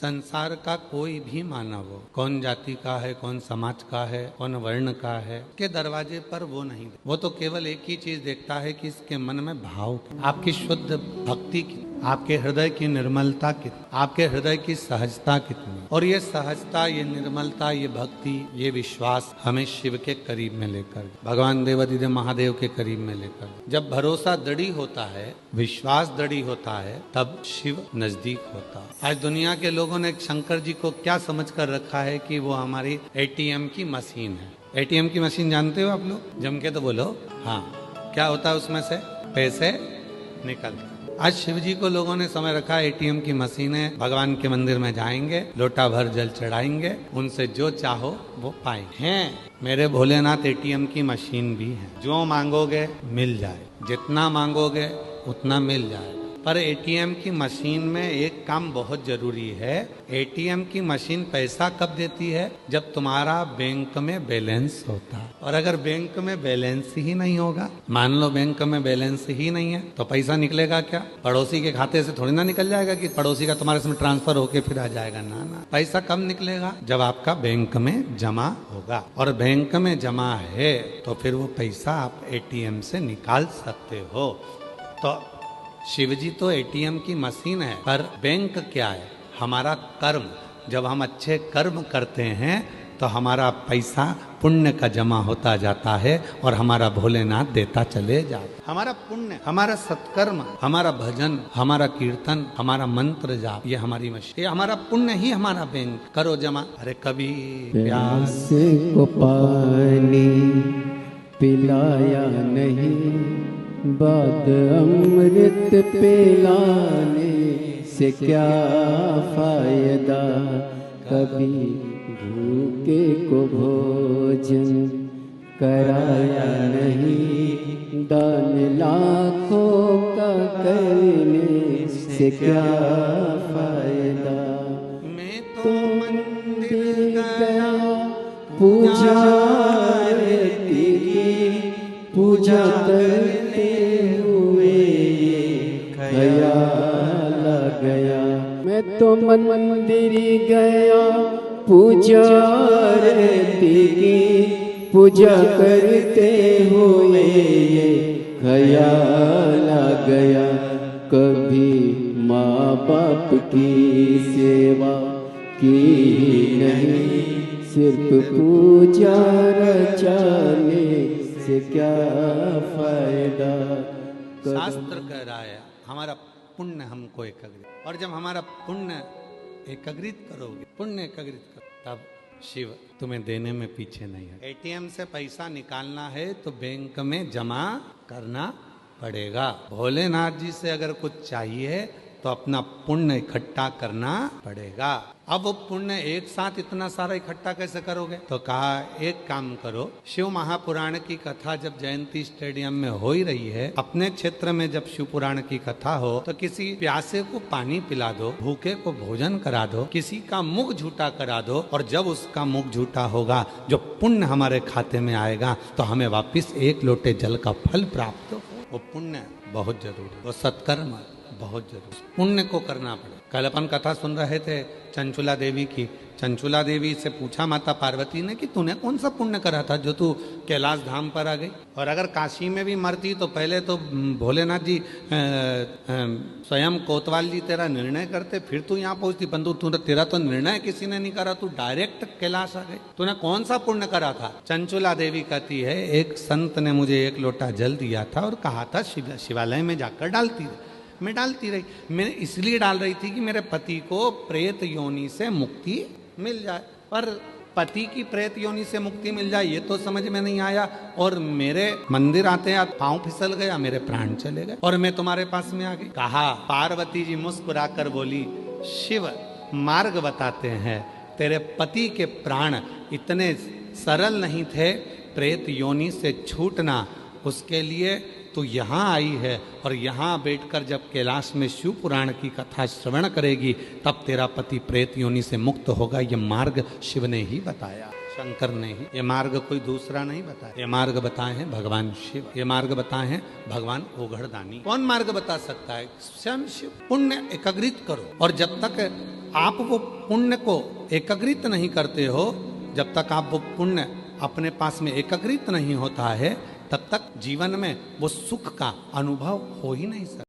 संसार का कोई भी मानव हो, कौन जाति का है, कौन समाज का है, कौन वर्ण का है, के दरवाजे पर वो नहीं, वो तो केवल एक ही चीज देखता है कि इसके मन में भाव, आपकी शुद्ध भक्ति की, आपके हृदय की निर्मलता कितनी, आपके हृदय की सहजता कितनी। और ये सहजता, ये निर्मलता, ये भक्ति, ये विश्वास हमें शिव के करीब में लेकर, भगवान देवाधिदेव महादेव के करीब में लेकर, जब भरोसा दृढ़ होता है, विश्वास दृढ़ होता है, तब शिव नजदीक होता है। आज दुनिया के लोगों ने शंकर जी को क्या समझ कर रखा है कि वो हमारी एटीएम की मशीन है। एटीएम की मशीन जानते हो आप लोग? जम के तो बोलो। हाँ, क्या होता है उसमें से? पैसे निकलते। आज शिव जी को लोगों ने समझ रखा है एटीएम की मशीन है, भगवान के मंदिर में जाएंगे, लोटा भर जल चढ़ाएंगे, उनसे जो चाहो वो पाएंगे। हैं मेरे भोलेनाथ एटीएम की मशीन भी है, जो मांगोगे मिल जाए, जितना मांगोगे उतना मिल जाए। पर एटीएम की मशीन में एक काम बहुत जरूरी है। एटीएम की मशीन पैसा कब देती है? जब तुम्हारा बैंक में बैलेंस होता है। और अगर बैंक में बैलेंस ही नहीं होगा, मान लो बैंक में बैलेंस ही नहीं है, तो पैसा निकलेगा क्या? पड़ोसी के खाते से थोड़ी ना निकल जाएगा कि पड़ोसी का तुम्हारे इसमें ट्रांसफर होके फिर आ जाएगा। ना ना, पैसा कब निकलेगा? जब आपका बैंक में जमा होगा। और बैंक में जमा है तो फिर वो पैसा आप एटीएम से निकाल सकते हो। तो शिव जी तो एटीएम की मशीन है, पर बैंक क्या है? हमारा कर्म। जब हम अच्छे कर्म करते हैं तो हमारा पैसा पुण्य का जमा होता जाता है और हमारा भोलेनाथ देता चले जाता। हमारा पुण्य, हमारा सत्कर्म, हमारा भजन, हमारा कीर्तन, हमारा मंत्र जाप, ये हमारी मशीन, ये हमारा पुण्य ही हमारा बैंक। करो जमा। अरे कभी प्यास को पानी पिलाया नहीं, बाद अमृत पिलाने से क्या फायदा। कभी भूखे को भोजन कराया नहीं, दान लाखों का करने से क्या फायदा। मैं तो मंदिर गया पूजा पूजा करते हुए ख्याल आ गया। मैं तो मंदिर गया पूजा की, पूजा करते हुए ख्याल आ गया। कभी माँ बाप की सेवा की नहीं, सिर्फ पूजा रचाने से क्या फायदा। शास्त्र कह रहा है हमारा पुण्य हमको एकाग्रित, और जब हमारा पुण्य एकाग्रित करोगे, पुण्य एकाग्रित करो, तब शिव तुम्हें देने में पीछे नहीं है। एटीएम से पैसा निकालना है तो बैंक में जमा करना पड़ेगा। भोलेनाथ जी से अगर कुछ चाहिए तो अपना पुण्य इकट्ठा करना पड़ेगा। अब वो पुण्य एक साथ इतना सारा इकट्ठा कैसे करोगे? तो कहा एक काम करो, शिव महापुराण की कथा जब जयंती स्टेडियम में हो ही रही है, अपने क्षेत्र में जब शिव पुराण की कथा हो तो किसी प्यासे को पानी पिला दो, भूखे को भोजन करा दो, किसी का मुख झूठा करा दो, और जब उसका मुख झूठा होगा, जो पुण्य हमारे खाते में आएगा तो हमें वापिस एक लोटे जल का फल प्राप्त हो। वो पुण्य बहुत जरूरी, वो सत्कर्म बहुत जरूरी, पुण्य को करना पड़े। कल अपन कथा सुन रहे थे चंचुला देवी की। चंचुला देवी से पूछा माता पार्वती ने कि तूने कौन सा पुण्य करा था जो तू कैलाश धाम पर आ गई? और अगर काशी में भी मरती तो पहले तो भोलेनाथ जी स्वयं कोतवाल जी तेरा निर्णय करते, फिर तू यहाँ पहुंचती, परंतु तेरा तो निर्णय किसी ने नहीं करा, तू डायरेक्ट कैलाश आ गई। तूने कौन सा पुण्य करा था? चंचुला देवी कहती है एक संत ने मुझे एक लोटा जल दिया था और कहा था शिवालय में जाकर डालती रही। मैं डालती रही, मैं इसलिए डाल रही थी कि मेरे पति को प्रेत योनि से मुक्ति मिल जाए। पर पति की प्रेत योनि से मुक्ति मिल जाए ये तो समझ में नहीं आया, और मेरे मंदिर आते हैं पांव फिसल गया, मेरे प्राण चले गए और मैं तुम्हारे पास में आ गई। कहा पार्वती जी मुस्कुराकर बोली, शिव मार्ग बताते हैं, तेरे पति के प्राण इतने सरल नहीं थे प्रेत योनि से छूटना, उसके लिए तो यहाँ आई है, और यहाँ बैठकर जब कैलाश में शिव पुराण की कथा श्रवण करेगी तब तेरा पति प्रेत योनि से मुक्त होगा। ये मार्ग शिव ने ही बताया, शंकर ने ही। ये मार्ग कोई दूसरा नहीं बताया, ये मार्ग बताए हैं भगवान शिव, ये मार्ग बताए हैं भगवान ओघड़दानी। कौन मार्ग बता सकता है? स्वयं शिव। पुण्य एकत्रित करो, और जब तक आप वो पुण्य को एकत्रित नहीं करते हो, जब तक आप वो पुण्य अपने पास में एकत्रित नहीं होता है, तब तक जीवन में वो सुख का अनुभव हो ही नहीं सकता।